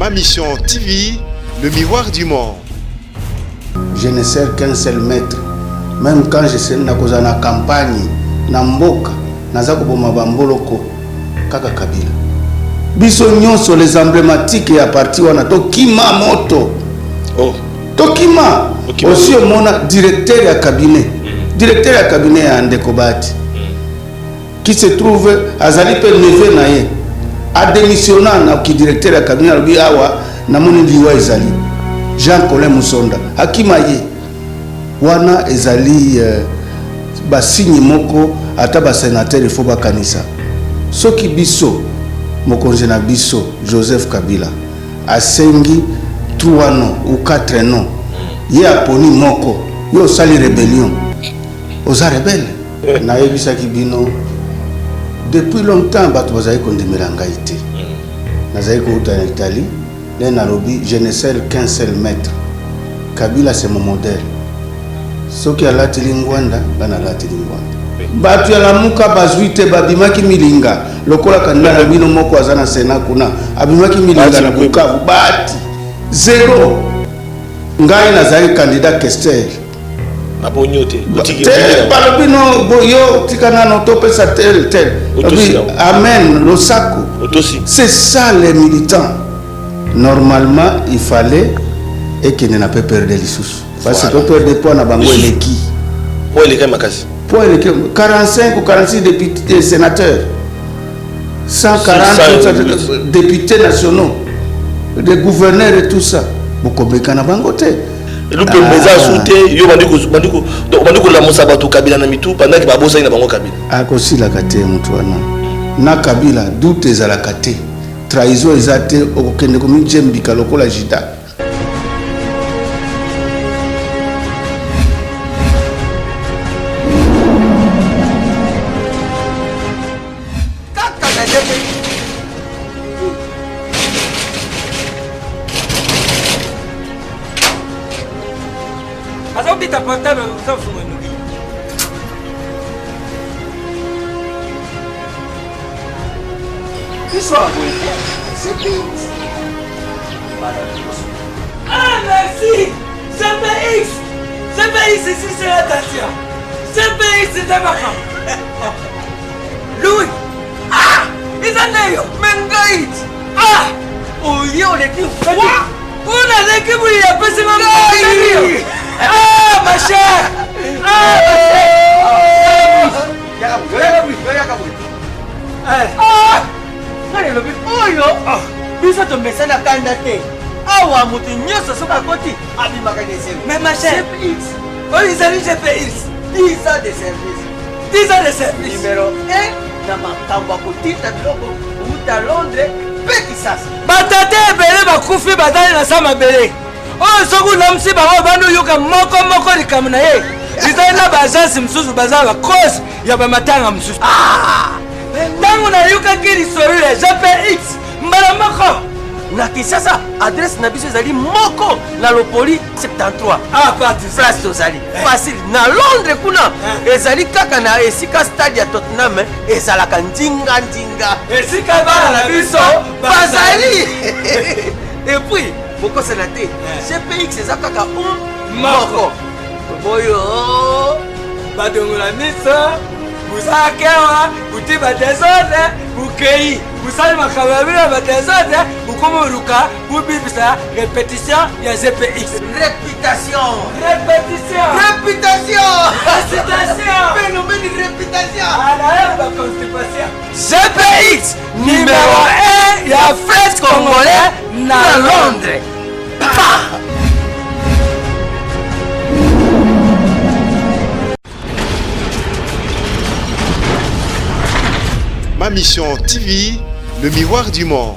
Ma mission TV, le miroir du monde. Je ne sers qu'un seul maître. Même quand je suis dans la campagne, na mboka, naza koboma bamboloko kaka Kabila. Biso nyonso les emblématiques ya parti wana tokima moto. Oh. Tokima. Aussi mona directeur ya cabinet. Directeur ya cabinet ya Ndeko Bahati. Qui se trouve azali pe levé na ye. A démissionné na ki directeur ya cabinet lobi awa na moni liwa ezali. Jean-Colin Musonda. Akima ye. Wana ezali basigni moko ata ba sénateur il faut ba kanisa. Soki biso mokonzi na biso Joseph Kabila asengi 3 noms ou 4 noms. Ye aponi moko yo sali rébellion. Oza rebelle. Na yebisa kibino depuis longtemps bato bazali kondimela ngai te. Nazali ko uta na Italie, na Nairobi, je ne sers qu'un seul maître. Kabila c'est mon modèle. Soki alati lingwanda bana lati lingwanda. Batu ya lamuka bazuite babimaki milinga lokola kanda na bino moko azana sena kuna abimaki milinga na Bukavu bati zero. Ngai nazali candidat Kester abonyote balobino boyo tikana no topesa tel amen losako. C'est ça les militants. Normalement il fallait et qu'il n'a pas perdre les sous. Parce que peur de points na bango eleki. Pour les makasi. Pour les 45 ou 46 députés sénateurs. 140 députés nationaux, des gouverneurs et tout ça. Beaucoup de gens bango te. Le pembeza souté yo bandiko la mosa batu Kabila na mitu pendant que babosa ina bango Kabila. Akosi la kate mutu wana. Na Kabila doute za la kate. Trahison ezate okende komi jembika lokola jida. Ah merci! CPX! CPX ici c'est la station! CPX c'est un machin! Louis! Ah! Ils en ont Mengaït! Ah! Oh yo les filles! On a les filles qui ont passé ma vie! Ah ma chère! Ah ah! Allez le oh yo! Bisa tombesa na kanda te. Awa mutu nyoso soka koti abimaka desero. Mais ma chère, CPX. Oh ils allaient CPX. 10 ans de service. 10 ans de service. Numéro 1 na makambo kotita biloko uta Londres peki sasa. Batate ebele bakufi badali na sama bele. Oh soku namsi bango bando yoka moko likamu na ye. Izana bazasi msusu bazala cause ya bamatanga msusu. Ah! Tango na yoka kiri sorire CPX. Mbalamako na Kinshasa adresse na biso ezali moko na Lopoli 73. Ah parti place tozali facile na Londres kuna ezali kaka na esika stade ya Tottenham ezalaka ndinga esika bana na biso bazali et puis boko sénateur CPX ezaka kaka moko boyo badongola miso buzakewa butiba désordre bukei busali makababila ba désordre bukomo ruka bubibisa répétition ya CPX. Réputation phénomène de réputation ala ba constipation. CPX numéro 1 ya French Congolais na Londres. Ma mission TV, le miroir du monde.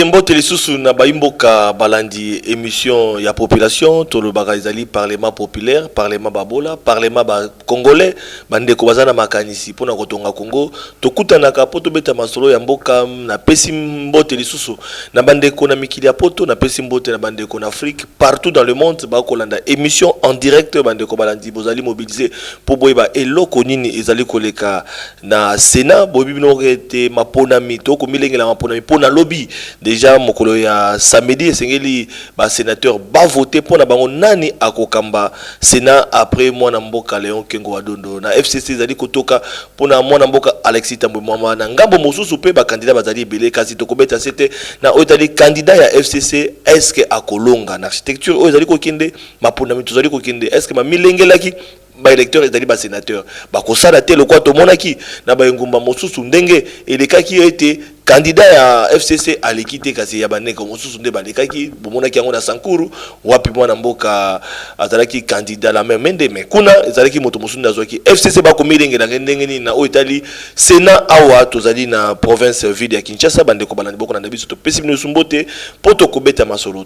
Mbote lisusu na baimboka balandi émission ya population tolo bagazali parlement populaire parlement babola parlement ba congolais bande ko bazana makanisi pona kotonga Congo tokutana ka poto beta masolo ya mboka na pesi mbote lisusu na bande ko na mikili ya poto na pesi mbote na bande ko na Afrique partout dans le monde ba kolanda émission en direct bande ko balandi bozali mobiliser pour boyeba eloko nini ezali koleka na Sénat bobi bino rete mapona mito ko milengela mapona mi pona lobby déjà mokolo ya samedi esengeli ba sénateur ba voter pour na bango nani akokamba Sénat après mwana mboka Léon Kengo Wadondo na FCC zali kotoka pona mwana mboka Alexis Tambwe Mwamba na ngambo mosusu pe ba candidat bazali belé kasi tokobeta c'était na otali candidat ya FCC est-ce que akolonga na architecture o zali kokinde mapona mitu zali kokinde est-ce que ma milengelaki ba électeur ezali ba sénateur ba kosala te lokwa to monaki na ba ngumba mosusu ndenge elekaki ete candidat ya FCC alikite kasi ya baneko mosusu nde balekaki bomonaki yango na Sankuru wapi mwana mboka azalaki candidat la même mende mais kuna ezalaki moto mosusu ndazwaki FCC ba komilenge na ndenge ni na o Italie Sénat awa tozali na province ville ya Kinshasa bandeko balandi boko na ndabiso to pesi bino sumbote poto kobeta masolo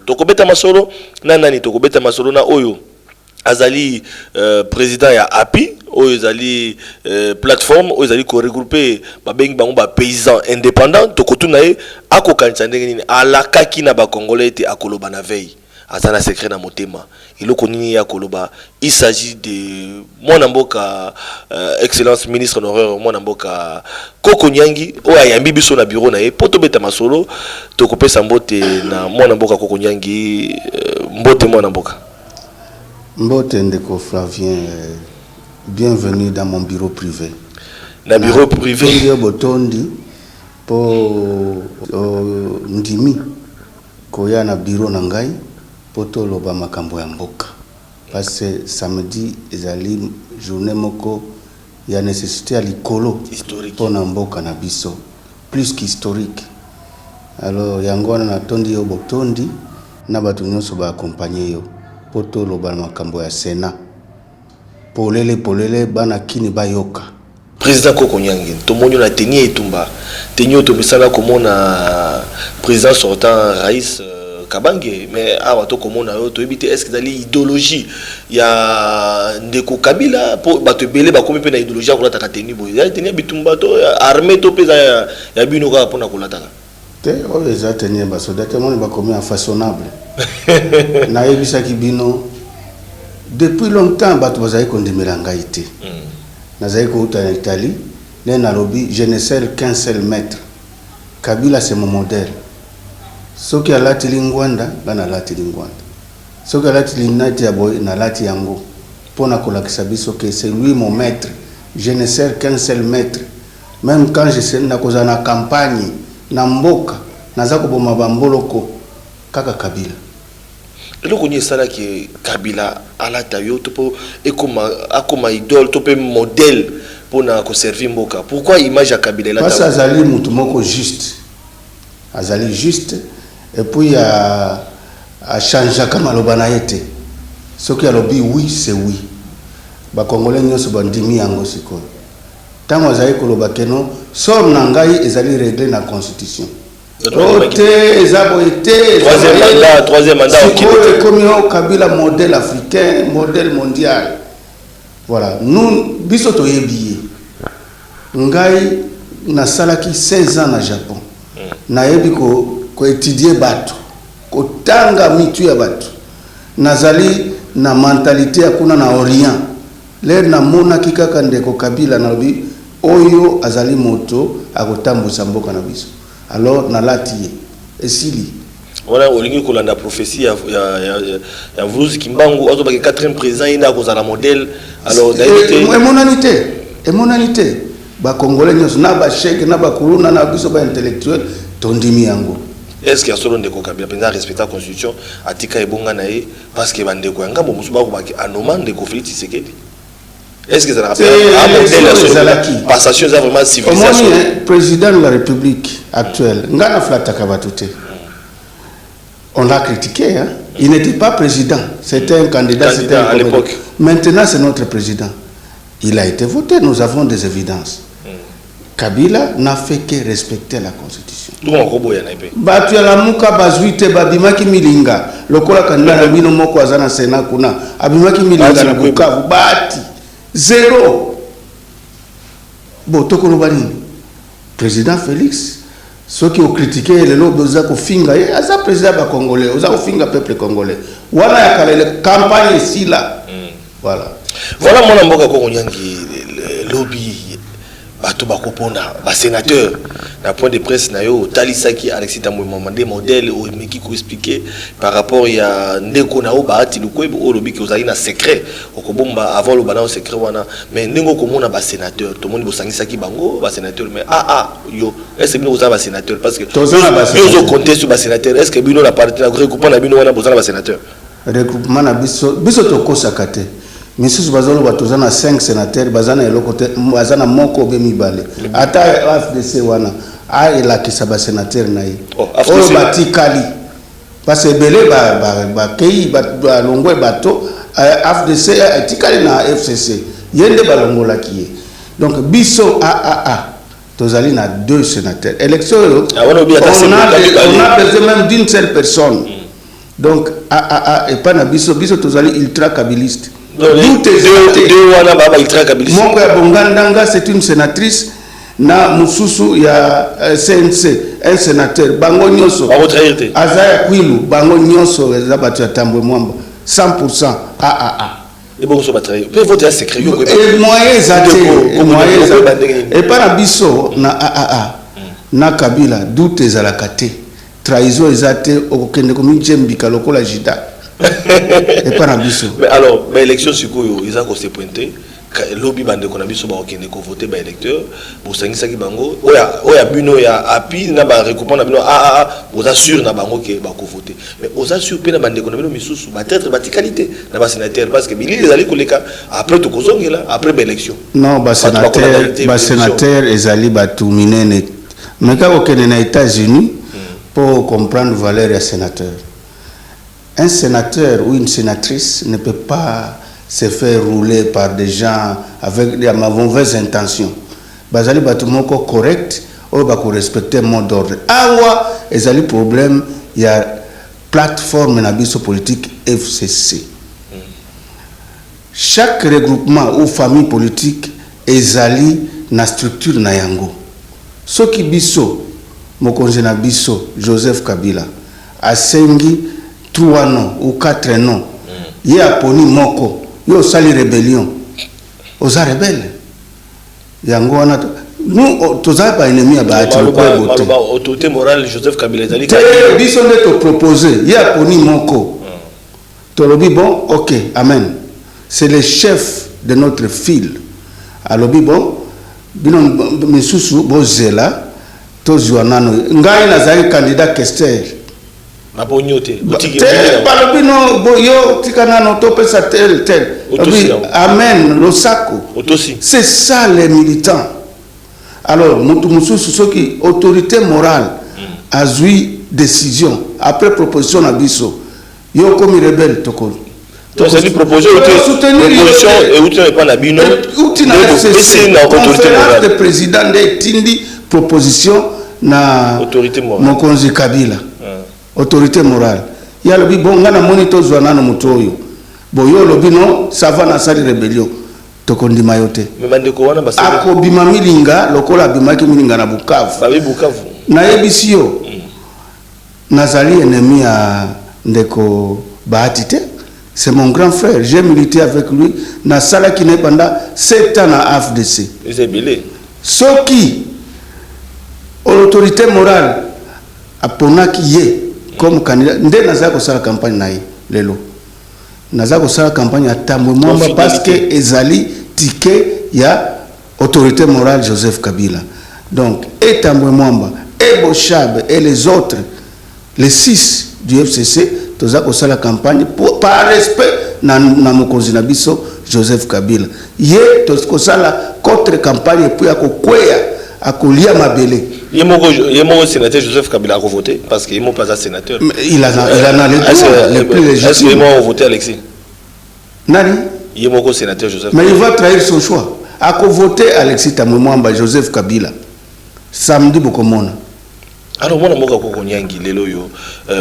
na nani to kobeta masolo na oyo azali président ya API oyo ezali plateforme oyo ezali ko regrouper ba bengi bango ba paysans indépendants to kotuna ye akokanisa ndenge nini alakaki na ba congolais te akoloba na veille azana secret na motema iloko nini ya koloba il s'agit de mwana mboka excellence ministre honoraire mwana mboka Koko Nyangi oyo ayambi biso na bureau na ye poto beta masolo to kopesa mbote na mwana mboka Koko Nyangi mbote mwana mboka Mbote ndeko Flavien, bienvenue dans mon bureau privé. Na bureau privé. Ndio botondi po ndimi koya na bureau na ngai poto loba makambo ya mboka. Parce que samedi ezali journée moko ya nécessité à likolo historique pour na mboka na biso plus qu'historique. Alors yango na tondi yo botondi na batu nyonso ba accompagner yo. Poto loba makambo ya Sénat polele bana kini bayoka président Koko Nyangi tomonyo na tenye etumba tenyo to misala komona président sortant Raïs Kabange mais awa to komona yo to ebité est-ce que dali idéologie ya ndeko Kabila po bato belé ba komi pe na idéologie ko lataka tenye boy ya tenye bitumba to armée to peza ya bino ka pona ko lataka te o eza tenye ba soda te mon ba komi façonnable na ebisa kibino depuis longtemps bato bazali kondimela ngai te nazali kouta na Italie le na lobi je ne sais qu'un seul maître Kabila c'est mon modèle soki alati lingwanda bana lati lingwanda soki alati linati ya boy na lati yango pona kolakisa biso que c'est lui mon maître je ne sais qu'un seul maître même quand je suis na koza na campagne na mboka naza koboma bamboloko kaka Kabila eloko ni sala ki Kabila alata yo to po akoma idole to pe modèle pona ko servir mboka pourquoi image ya Kabila parce que azali mutu moko juste azali juste et puis a changer kama loba na yete soki alobi oui c'est oui ba congolais nyonso bandimi yango sikoyo tango azali koloba keno sor na ngai ezali réglé na constitution. Troisième mandat. Comme Kabila modèle africain, modèle mondial. Voilà. Nous, bisoto yebiye. Ngai na salaki 16 ans na Japon. Na yebi ko étudier bato. Ko tanga mitu ya bato. Nazali na mentalité akuna na Orient. Le na mona kikaka ndeko Kabila na lobi oyo azali moto akotambusa mboka na biso. Alors na lati esili voilà olingi kolanda prophétie ya Vuluzi Kimbangu azo ba 4e président ina kozala modèle alors et monanité ba congolais nyos na ba chèque na ba kuluna na biso ba intellectuel tondimi yango est-ce que asolo ndeko Kabila penza respecter la constitution atika ebonga na ye parce que bandeko yanga bo musuba ko ba anoman de conflit Tshisekedi. Est-ce que ça rappelle la passation est vraiment civilisation? Le président de la République actuelle, Ngana Flata Kabatute, on l'a critiqué. Hein? Il n'était pas président, c'était un candidat, c'était à l'époque. Maintenant, c'est notre président. Il a été voté, nous avons des évidences. Kabila n'a fait que respecter la constitution. Batu ya lamuka bazuite babimaki milinga. Lokola kanda na bino moko azana Sénat kuna. Abimaki milinga na Bukavu bati. Zéro. Bon, tokolo bani. Président Félix, ceux qui ont critiqué le lobby oza ko finga, aza président ba congolais, oza ko finga peuple congolais. Voilà ya kale campagne ici là. Voilà. Voilà mon mboka Koko Nyangi lobby bato bakopona ba sénateur na point de presse na yo talisaki Alexis Tambwe Mwamba modèle o meki ko expliquer par rapport ya ndeko na o baati lukwebo o lobi ke ozali na secret okobomba avant le bana secret wana mais ndenge komona ba sénateur to moni bosangisaki bango ba sénateur mais yo est-ce que bino ozala ba sénateur parce que yo compter sur ba sénateur est-ce que bino la partie na regroupement na bino wana bozala ba sénateur regroupement na biso to kosaka te misusu bazolo batozana 5 sénateurs bazana elokote bazana moko be mibale ata FDC wana elakisa ba sénateur na ye oyo batikali parce que belé ba kei ba longwe bato FDC etikali na FCC yende balongola kiye donc biso tozali na 2 sénateurs élection on a besoin même d'une seule personne donc et pas na biso tozali ultra kabiliste. Moko ya Bongandanga c'est une sénatrice na mususu ya CNC un sénateur bango nyoso Azaya Kwilu bango nyoso za batu ya Tambwe Mwamba 100% et bon so batraye peut voter secret et moyens et pas na biso na Kabila doute ezalaka te trahison ezate okende komi jembika lokola jida. Et pas ambition. Mais alors, l'élection sur quoi ils ont se pointé, lobby bande qu'on a biso ba okende ko voter ba électeur, pour sangisa ki bango, oya buno ya api na ba recoupement na bino vous assure na bango ke ba ko voter. Mais vous assure pe na bande qu'on a bino misusu ba peut-être ba qualité na ba sénateur parce que bili les ali koleka après to kozongela après ba élection. Non, ba sénateur ezali ba tout minene. Mais quand okende na États-Unis pour comprendre valeur ya sénateur. Un sénateur ou une sénatrice ne peut pas se faire rouler par des gens avec des mauvaises intentions. Bazali batumoko correct, ou bako respecter mot d'ordre. Awa, ezali problème, il y a plateforme na biso politique FCC. Chaque regroupement ou famille politique ezali na structure na yango. Soki biso, mokonzi na biso, Joseph Kabila, asengi 3 noms ou 4 noms. Il y a poni moko, il y a sali rébellion. Oza rebelle. Yango wana nous toza pas ennemi à Bahati le bote. Autorité morale Joseph Kabila ezali ka. Biso nde to proposer, il y a poni moko. Tolobi bon, OK, amen. C'est le chef de notre file. Alobi bon, bino misusu bozela to zuanano. Ngai nazali candidat Kester. Balobino boyo tikana no topesa tel amen lo sako c'est ça les militants alors mutu mususu soki autorité morale azui décision après proposition na biso yo comme rebelle toko c'est une proposition et outil pas na bino outil na autorité morale le président de tindi proposition na autorité morale mokonzi Kabila autorité morale ya lobi bon ngana monito zwana no mutoyo boyo lobi no sava na sali rébellion tokondima yote mais bandeko wana basali ako bima milinga lokola bimaki milinga na Bukavu na yebisio nazali ennemi ya ndeko Bahati te c'est mon grand frère j'ai milité avec lui na sala qui n'est pendant 7 ans à FDC soki l'autorité morale aponaki ye comme candidat nde naza ko sala campagne nayi lelo naza ko sala campagne à Tambwe Mwamba parce que ezali ticket ya autorité morale Joseph Kabila donc et Tambwe Mwamba et Bochab et les autres les 6 du FCC toza ko sala campagne par respect na mokonzi na biso Joseph Kabila ye ko sala contre campagne pour ya ko kweya akolia mabele. Il y sénateur Joseph Kabila a voté parce qu'il n'est pas un sénateur. Il a les plus légitimes. Est-ce qu'il a voté Alexis? Nani? Il y a sénateur Joseph Mais il va trahir son choix. A voté Alexis Tambwe Mwamba Joseph Kabila. Samedi Bokomona. Alors moi namoka ko konyangi lelo yo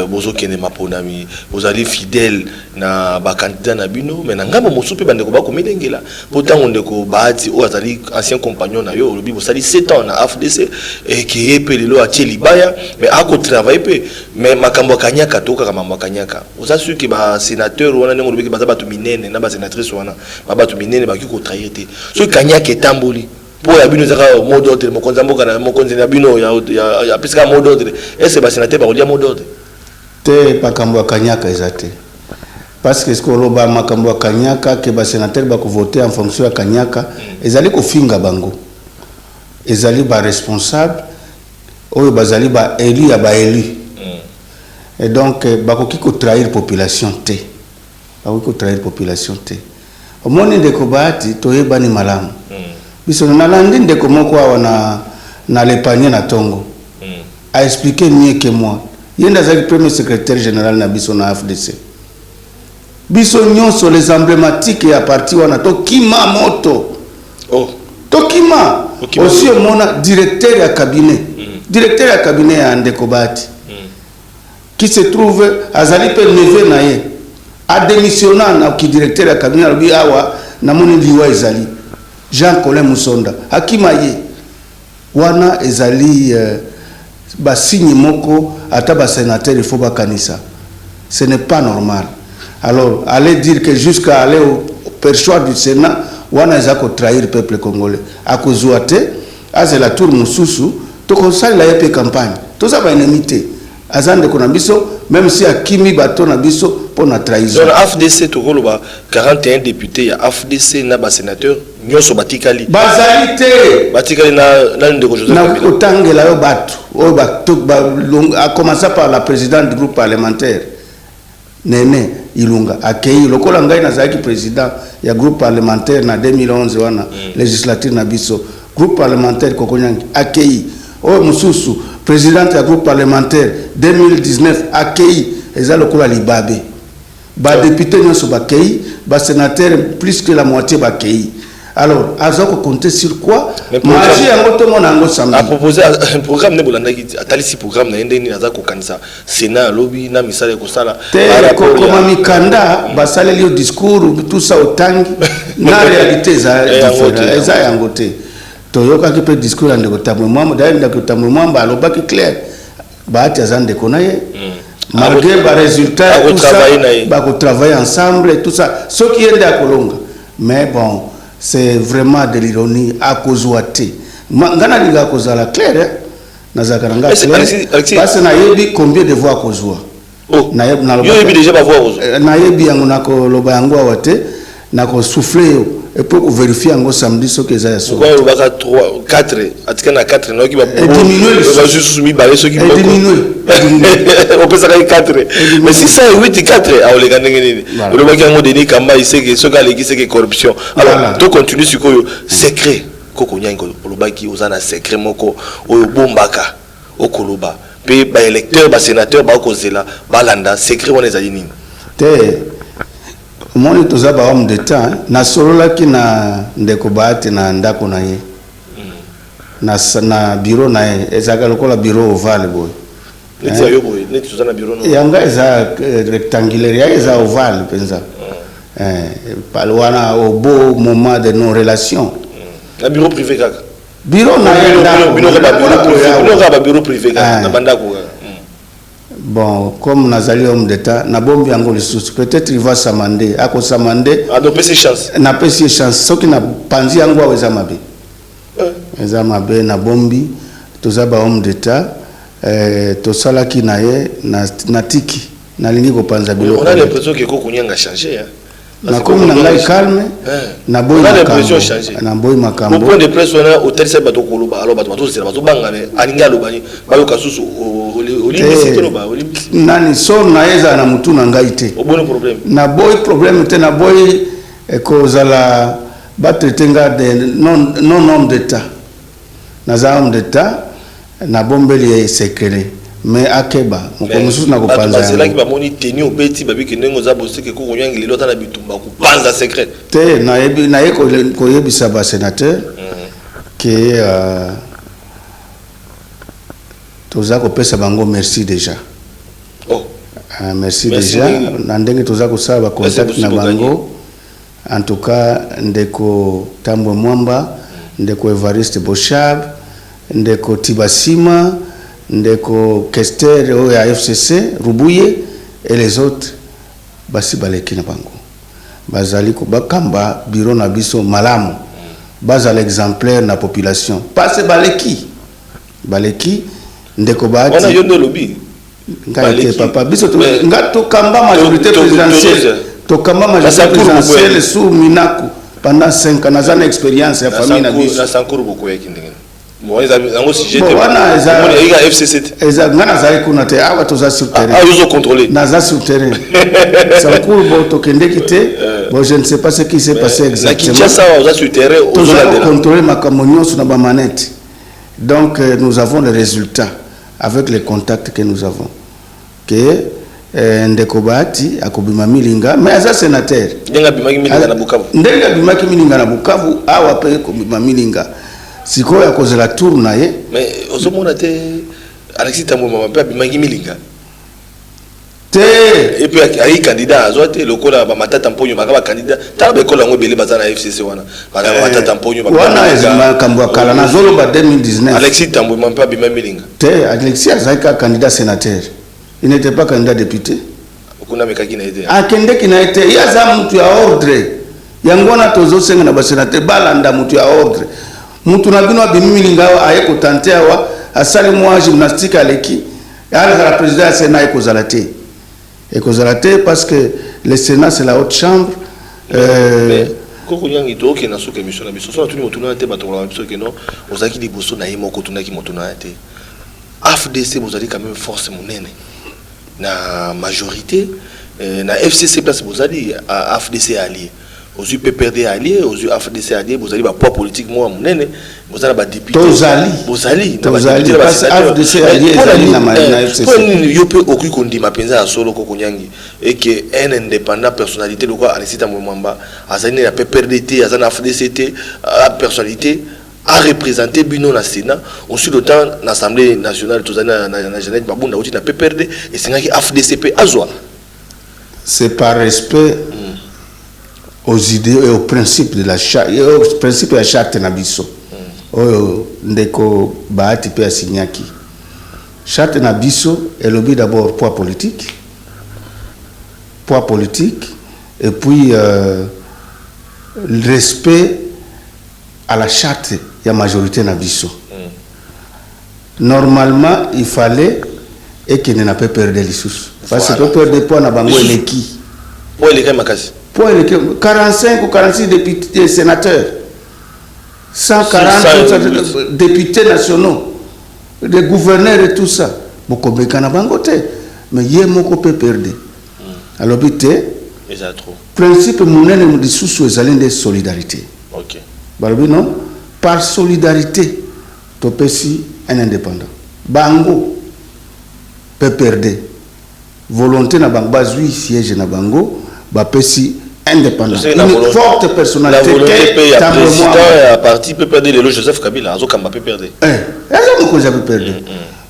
bozo kene maponami vous allez fidèle na ba candidat na bino mais na ngambo mosupe bande ko ba ko midengela pourtant on ko Bahati o azali ancien compagnon na yo lobi bosali 7 ans na FDC et qui est lelo a tieli baya mais a ko travailler pe mais makambo kanyaka to kaka makambo kanyaka vous assure que ba sénateur wana nengo lobi ke ba minene na ba sénatrice wana ba minene ba ki ko trahir te so kanyaka etamboli pour ya bino zaka mot d'ordre mo konzamboka na mo konzina bino ya pisika mot d'ordre est-ce que sénateur ba kolia mot d'ordre te makambo ya kanyaka ezate parce que ce que loba makambo ya kanyaka ke ba sénateur ba ko voter en fonction ya kanyaka ezali ko finga bango ezali ba responsable oyo bazali ba élu ya ba élu et donc ba ko kiko trahir population te ba ko trahir population te omoni ndeko bahati toyebani malamu biso nalandi ndeko moko awa na lepanie na tongo a expliqué mieux que moi yenda zaki premier secrétaire général na biso na FDC biso nyonso les emblématiques ya parti wana tokima moto tokima aussi omona directeur ya cabinet ya ndeko bahati qui se trouve azali pe neveu na ye a démissionné na ki directeur ya cabinet alobi awa na moni liwa ezali Jean-Colin Musonda akima ye wana ezali ba signe moko ata ba sénateur il faut ba kanisa ce n'est pas normal alors aller dire que jusqu'à aller au perchoir du Sénat wana ezako trahir peuple congolais akozuate azela tour mususu to konsali la yepe campagne to za ba ennemité azande kona biso même si akimi bato na biso pour na trahison. Dans AFDC tokoloba 41 députés ya AFDC na ba sénateur nyoso batikali. Bazalité. Batikali na ndeko Joseph Kabila. Na otangela yo bato. O bato a commencé par la présidente du groupe parlementaire. Nene Ilunga akei lokola ngai na zaki président ya groupe parlementaire na 2011 wana législature na biso groupe parlementaire kokonyangi akei o mususu présidente du groupe parlementaire 2019 accueilli eza lokola libabe ba député nyonso bakei ba sénateur plus que la moitié bakei alors azako compter sur quoi maji yango to mona ngo samedi a proposé un programme ne bolanda ki atalisi programme na ndeni azako kanisa sénat lobby na misale ko sala ko koma mikanda ba saleli au discours tout ça otangi na réalité za eza yango te toyoka ki pe discours ande ko tamwe mwamba d'ailleurs ndako tamwe mwamba alobaki clair baati azande konaye malgré ba résultat tout ça ba ko travailler ensemble tout ça ce qui est à Kolonga mais bon c'est vraiment de l'ironie à cause ouate ngana linga kozala clair na zakaranga parce na yebi combien de voix kozwa na yebi na yebi déjà ba voix na yebi yango na ko loba yango awate na ko souffler yo et pour vérifier en samedi ce que ça so quoi il va 3 4 atika na 4 na qui va diminuer va juste soumis ba ceux qui vont on peut ça 4 mais si ça 8 4 a le gagner nini le ba ki ngo deni kamba il sait que ce gars qui c'est que corruption alors to continue sur quoi secret koko nyango le ba ki ozana secret moko o bombaka okoloba pe ba électeur ba sénateur ba kozela ba landa secret wana ezali nini te moni toza ba homme d'état na solola ki na ndeko bahati na ndako na ye na bureau na ye ezaka lokola bureau ovale boy neti ayo boy neti toza na bureau no yanga eza rectangulaire ya eza ovale penza palwana au beau moment de non relation na bureau privé kaka bureau na ye bureau privé kaka na bandako bon comme nazali homme d'état na bombi yango lisusu peut-être il va s'amender ako s'amender a donc pesi chance na pesi chance soki na panzi yango aweza mabe eza mabe na bombi toza ba homme d'état to sala ki na ye na tiki na lingi ko panza biloko on a l'impression que koko nyanga changer hein na comme na ngai calme na boy makambo na boy makambo au point de presse on a hôtel c'est bato koloba alors bato c'est bato bangane alinga lobani bayo kasusu nani so na eza na mutu na ngai te bon problème na boy problème te na boy ekozala batraiter nga de non homme d'état na za homme d'état na bombeli secret mais akeba mokomususu na kopanza c'est là qui va moni tenir au petit babi que nengo za bosse que ko nyangi lelo ta na bitumba ko panza secret te na ye ko yebisa ba sénateur que toza ko pesa bango merci déjà merci déjà na ndenge toza ko sala ba contact na bango en tout cas ndeko Tambwe Mwamba ndeko Evariste Bochab ndeko Tibasima ndeko Kester ya FCC Rubuye et les autres basi baleki na bango bazali ko bakamba bureau na biso malamu base à l'exemplaire na population parce baleki ndeko bati on a yondo lobby ngate papa biso to ngato kamba majorité présidentielle to kamba majorité présidentielle sous Minaku pendant 5 ans na expérience ya famille na biso na sankuru beaucoup ya kindenge bon ils ont si j'étais wana eza FCC eza ngana zali kuna te awa to za sur terrain ils ont contrôlé na za sur terrain sankuru bo to kende kité bon je ne sais pas ce qui s'est passé exactement na Kinshasa aux sur terrain aux ont contrôlé makamonyo sur na ba manette donc nous avons les résultats avec les contacts que nous avons que ndeko bati akobima milinga mais aza sénateur ndenga bimaki milinga na Bukavu ndenga bimaki milinga na Bukavu awa pe kobima milinga siko ya kozela tour na ye mais ozomona te Alexis Tambwe mpe bimaki milinga te et puis ayi candidat azote lokola ba matata mponyo bakaba candidat tala bekola ngo bele bazana FCC wana bana matata mponyo wana ezima kambo kala na zolo ba 2019 Alexis Tambwe mpe bimaki milinga te Alexis azaka candidat sénateur il n'était pas candidat député kuna mekaki na été akende kina été yaza mutu ya ordre yangona tozo senga na ba sénateur balanda mutu ya ordre mutu na bino abimilinga aye ko tenter awa asali moi gymnastique aleki ya la président ya Sénat ekozalate parce que le Sénat c'est la haute chambre koko nyangi to ke na soka émission na biso so tuni motuna te batola biso ke non ozaki liboso na yemo ko tunaki motuna te AFDC vous allez quand même force monene na majorité na FCC place vous allez AFDC allié aux UPPRD allié aux AFDC allié vous allez ba poids politique moi monene vous allez ba député vous allez parce AFDC allié na FCC pour ni yope okuyi kondima penza solo ko konyangi et que un indépendant personnalité le quoi Alexis Tambwe Mwamba azani na PPRD azana AFDC personnalité a représenté Bino na Sénat aussi le temps l'Assemblée nationale tous na Jeannette Babunda aussi na PPRD et c'est qui AFDCP azwa c'est par respect aux idées et aux principes de la charte aux principes de la charte na biso oyo ndeko bahati pe asinyaki charte na biso et lobby d'abord poids politique et puis le respect à la charte la majorité na biso normalement il fallait et qu'il n'a pas perdu les sous parce que peut perdre poids na bango eleki pour eleki makasi pour eleki 45 ou 46 députés sénateurs 140 députés nationaux des gouverneurs et tout ça beaucoup bekana bango te mais yé moko peut perdre alors bité principe monene mu disusu ezali de solidarité. OK. Balobi non par solidarité topesi un indépendant bango peut perdre volonté na bango bazui siège na bango ba pesi indépendant une forte personnalité la volonté paye à président et à parti peut perdre le Joseph Kabila azo kamba peut perdre azo ko peut perdre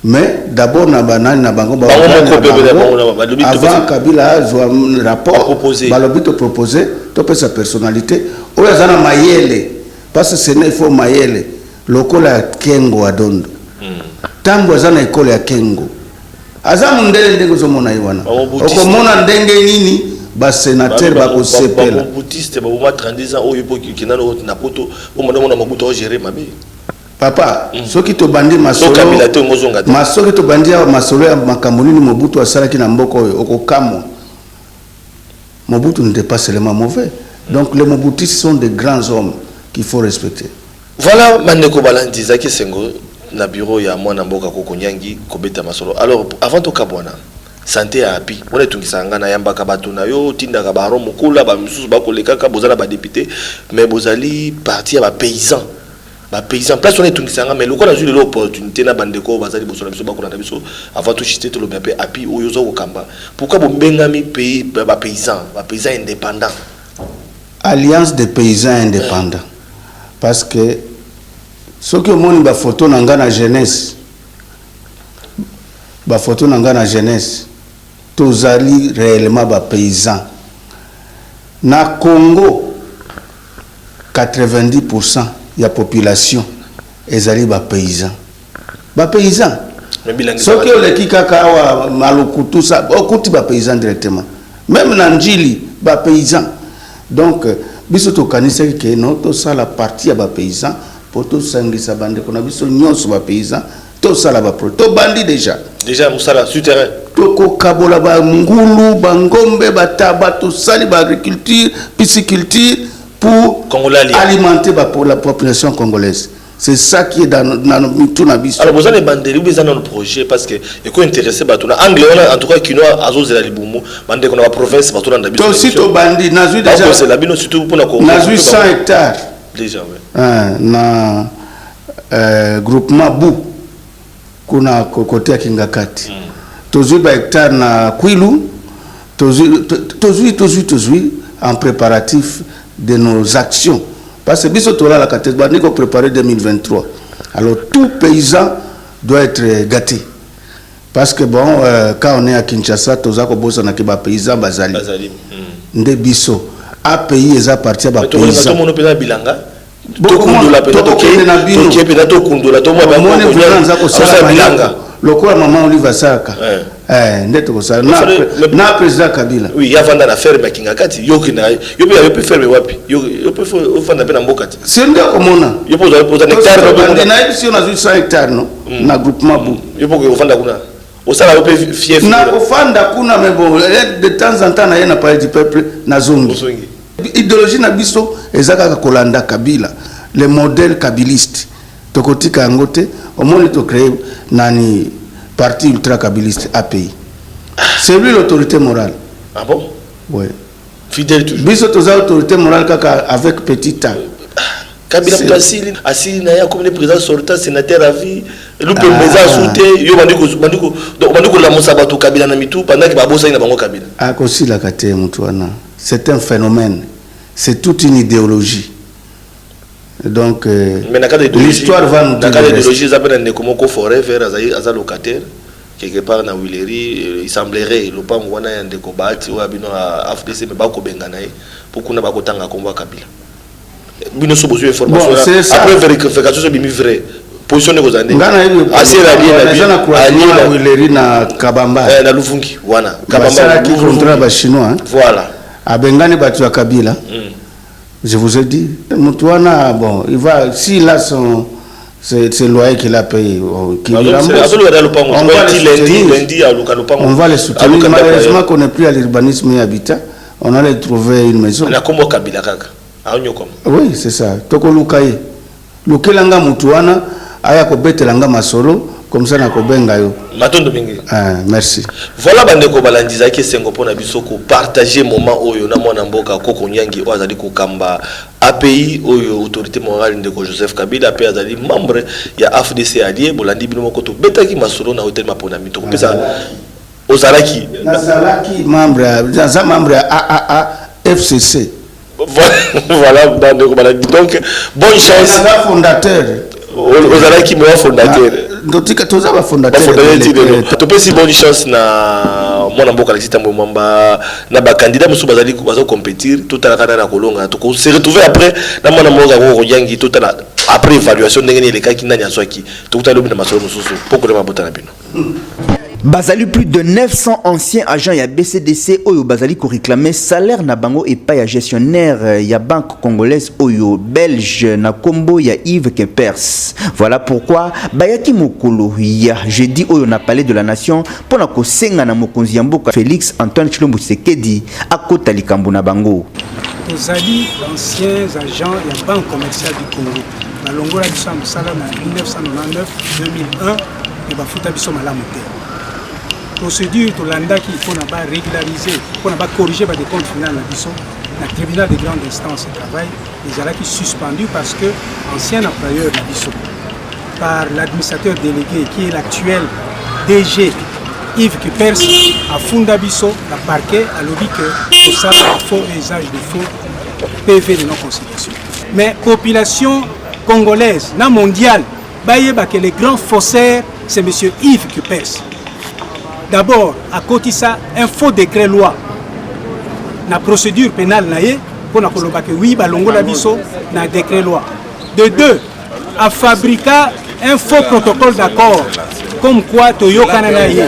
mais d'abord na banani na bango ba avant Kabila a un rapport balobi to proposer to pesa personnalité o yazana mayele parce que c'est il faut mayele lokola Kengo adondo tango azana école ya Kengo azamu ndele ndenge zo mona iwana okomona ndenge nini ba sénateur ba ko sepela boutiste ba mo 30 ans oyo poki kinano na poto o mona mona mabuto o gérer mabe papa soki to bandi masolo masoki to bandi ya masolo ya makambo nini Mobutu asalaki na mboko oyo okokamo Mobutu n'était pas seulement mauvais donc les Mobutistes sont des grands hommes qu'il faut respecter. Voilà Mandeko Balandi Zaki Sengo na bureau ya mwana mboka koko nyangi kobeta masolo. Alors avant to kabwana santé à api on est tungisanga na yamba kabatu na yo tinda ka baro mukula ba misusu ba koleka ka bozala ba député mais bozali parti ba paysan place on est tungisanga mais lokola zuli l'opportunité na bandeko bazali bosola biso ba kolanda biso avant tout chité to lo bien api oyo zo kokamba pourquoi bombengami pays ba paysan indépendant alliance des paysans indépendants parce que ce que moni ba photo nanga na jeunesse tozali réellement ba paysans na Congo 90% ya population ezali ba paysans ce que le kikaka wa malukutu ça okuti ba paysans directement même na njili ba paysans donc biso tokanisaki ke no tosala parti ya bapaysan po tosangisa bandeko na biso nyonso bapaysan tosala baprojet tobandi déjà mosala souterrain tokokabola bangulu bangombe bataba tosali baagriculture pisciculture pour alimenter la population congolaise. C'est ça qui est dans tout la vie. Alors vous avez bandé dans notre projet parce que et quoi intéressé bah tout na anglais en tout cas qui nous a azos de la libumu bandé qu'on a province partout dans la biso. Aussi to bandi nazu déjà. C'est la bino surtout pour na ko. Nazu 100 hectares. Déjà oui. Na groupement Bou kuna côté ya Kingakati. Tozu ba hectare na Kwilu. Tozu en préparatif de nos actions. Parce que biso tola la catégorie qu'on préparer 2023. Alors tout paysan doit être gâté. Parce que bon, quand on est à Kinshasa, toza ko bosa na kiba paysan bazali. Nde biso a pays eza parti ba paysan. Tout monde peut bilanga. Tokundula peut-être tokundula to mo ba ko bilanga. Lokola maman Oliva Saka. Ndeto ko sa na président Kabila. Oui, il y a vendre la ferme Kingakati. Yo peut faire wapi. Yo peut vendre na mbokati. C'est ndio komona. Yo peut poser hectare no. Na si on a 100 hectares no. Na groupement Bou. Yo peut vendre kuna. Au sala yo peut fief. Na ofanda kuna mais bon de temps en temps na yena parler du peuple na zongi. Idéologie na biso ezaka kolanda Kabila, le modèle kabiliste. Tokotika ngote au moins to créer nani parti ultra kabiliste API. C'est lui l'autorité morale. Ah bon? Oui. Fidèle toujours. Biso toza autorité morale kaka avec petit a. Kabila Placile assis na ya comme le président sortant sénateur à vie lu pembeza souté yo bandiko la mosabato Kabila na mitu pendant que babosa ina bango Kabila. Ah kosi la kate mutu wana. C'est un phénomène. C'est toute une idéologie. Donc l'histoire va nous dire. Dans l'idéologie ça peut être comme forever as locataire quelque part na Willery il semblerait le pango wana ya ndeko bati ou abino a FDC mais ba ko bengana pour kuna ba ko tanga komba Kabila bino so besoin information après vérification c'est bien vrai position de kozande assez la Willery na Kabamba na Luvungi wana Kabamba qui contrat ba chinois voilà abengani batu ya Kabila. Je vous ai dit, Moutouana, bon, il va, s'il a son, c'est loyer qu'il a payé, on va les soutenir. Malheureusement qu'on n'est plus à l'urbanisme et habitat, on allait trouver une maison. Oui, c'est ça. Toko Lukaye. Lukelanga Moutouana, aya ko betelanga masolo. Comme ça, merci. Voilà, bandeko balandiza ki sengo pona bisoko partager moment oyo na mwana mboka koko nyangi o azali ko kamba API oyo autorité morale ndeko Joseph Kabila pe azali membre ya FDC allié bolandi bino moko to betaki masolo na hotel mapona mito ko pesa ozalaki membre ya AAA FCC. Voilà, bandeko balandi donc bonne chance. Fondateur. Ozalaki mo fondateur. Ndotika toza ba fondateur. Topesi bonne chance na mwana mboka Alexis Tambo Mwamba na ba candidat musu bazali bazo compétir tout à la kolonga to se retrouver après na mwana mboka ko yangi tout à après évaluation ndenge les cas qui nanya swaki tout à l'obina masolo mususu poko de mabota na bino. Bazali plus de 900 anciens agents ya BCDC oyo bazali ko réclamer salaire na bango et pas ya gestionnaire ya banque congolaise oyo belge na kombo ya Yves Kempers. Voilà pourquoi bayaki mokolo ya jeudi oyo na palais de la nation pona ko senga na mokonzi ya mboka Félix Antoine Tshilombo Tshisekedi akota likambo na bango. Tozali anciens agents ya banque commerciale du Congo. Na longola biso mosala na 1999 2001 et bafuta biso malamu te. Procédure to landa qui faut n'a pas régulariser, faut n'a pas corriger par des comptes finaux na biso, na tribunal de grande instance et travail, les ala qui suspendu parce que ancien employeur na biso par l'administrateur délégué qui est l'actuel DG Yves Kempers a funda biso la parquet a lobby que tout ça faux usage de faux PV de non conciliation. Mais population congolaise na mondiale, bayeba que le grand faussaire c'est monsieur Yves Kempers. D'abord, à côté de ça, un faux décret loi. La procédure pénale, pour que oui, balongo la biso, na décret loi. De deux, à fabriquer un faux protocole d'accord. Comme quoi, Toyo Kananaye.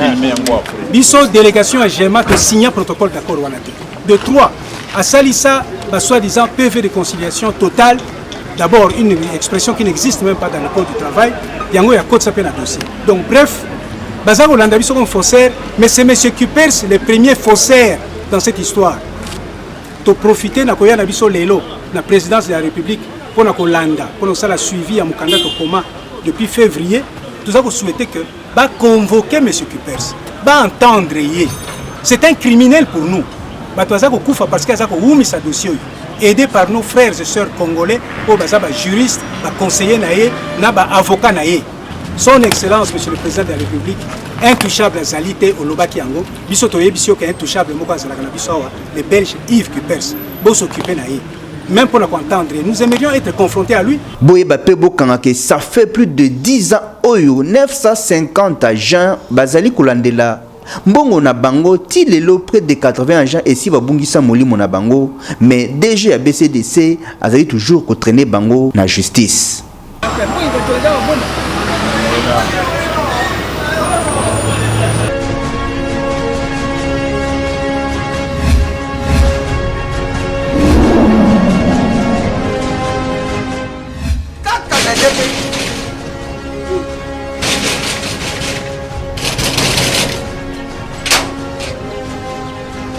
Biso, délégation à GEMA, que signe un protocole d'accord. De trois, À Salissa, soi-disant PV de conciliation totale, d'abord une expression qui n'existe même pas dans le code du travail, yango ya code s'appelle un dossier. Donc bref, Bazar Hollanda sont un faussaire, mais c'est M. Kupers le premier faussaire dans cette histoire. To profiter na koya na biso lelo na présidence de la République pour na Hollanda, pour nous la suivi à Mukanda Tokoma depuis février, nous avons souhaité que va convoquer M. Kupers, va entendre yé. C'est un criminel pour nous. Parce qu'il y a un dossier aidé par nos frères et sœurs congolais, pour les juristes, les conseillers, les avocats. Son Excellence, Monsieur le Président de la République, intouchable à Zalité au Lobaki Yango, Bissotoye Bissio qui est intouchable, le Belge Yves Kupers, pour s'occuper naïe. Même pour l'entendre, nous aimerions être confrontés à lui. Ça fait plus de 10 ans, 950 agents, Bazali Koulandela. Mbongo na bango ti lelo près de 80 agents et si va bungisa molimo na bango mais DG à BCDC azali toujours ko traîner bango na justice.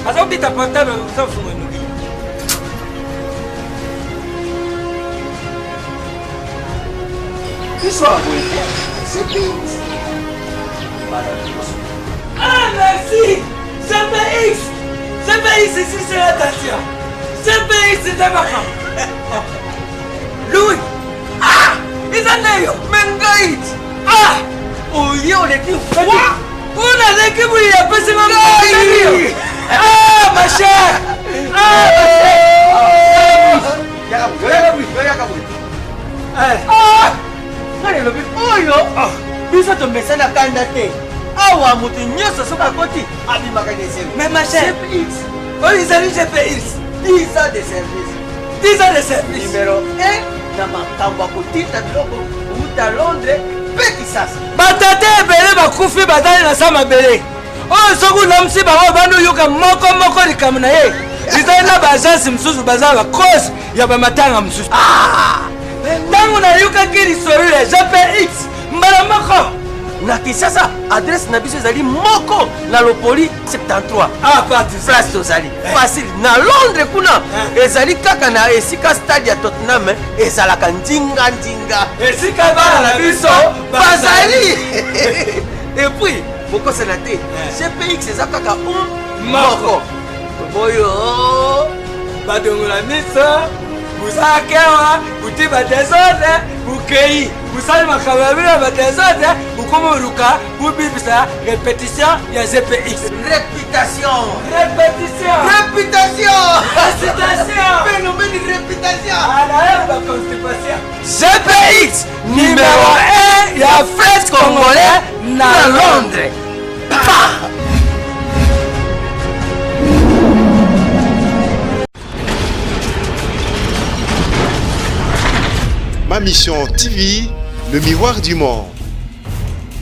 Azobita portable sans fumer nous. Qui soit c'est tout. Ah merci. CPX. CPX ici c'est la station. CPX c'est Tabaka. Louis. Ah, ils en yo. Mengaït. Ah. Oh yo les qui. On a des qui vous y a passé ma vie. Ah, ma chère! Ah, ma chère! Ah! Biso to mesana kanda te. Awa mutu nyoso soka koti abimaka desel. Mais ma chère, oh ils allaient GPX. 10 ans de service. 10 ans de service. Numéro 1 na makamba kotita biloko uta Londres petit sas. Batate ebele bakufi batali na sama bele. Oh, soku namsi bango bando yoka moko likamu na ye. Izana bazasi msusu bazala cause ya bamatanga msusu. Ah! Tangu na yoka kiri sori ya GPX mbala moko. Na Kinshasa adresse na biso ezali moko na Lopoli 73. Ah, parti place tozali. Facile na Londres kuna ezali kaka na esika stade ya Tottenham ezalaka ndinga. Esika bana na biso bazali. Et puis pourquoi c'est la tête? GPX c'est kaka moko. Boyo badongola misa busakewa buti badesode bukei busali makababira badesode bukomoruka bubibisa répétition ya GPX. Répétition. Phénomène de réputation. GPX numéro 1 ya French Congolais na Londres. Ma mission TV, le miroir du monde.